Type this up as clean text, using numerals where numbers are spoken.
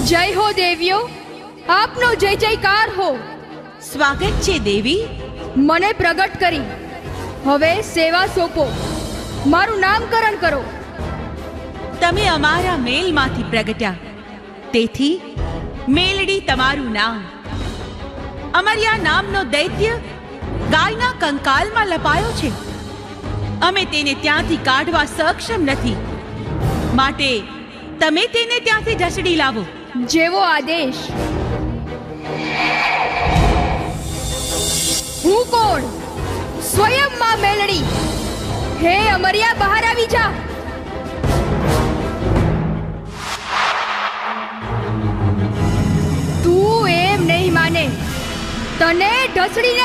જય હો દેવીઓ, આપનો જય જયકાર હો. સ્વાગત છે દેવી. મને પ્રગટ કરી હવે સેવા સોંપો, મારું નામકરણ કરો. તમે અમારા મેલમાંથી પ્રગટ્યા, તેથી મેલડી તમારું નામ. અમર્યા નામનો દૈત્ય ગાયના કંકાલમાં લપાયો છે. અમે તેને ત્યાંથી કાઢવા સક્ષમ નથી, માટે તમે તેને ત્યાંથી ઢસડી લાવો. જેવો આદેશ. હું કોણ? સ્વયં માં મેલડી. હે અમર્યા, બહાર આવી જા. તું એમ નહીં માને, તને ઢસડીને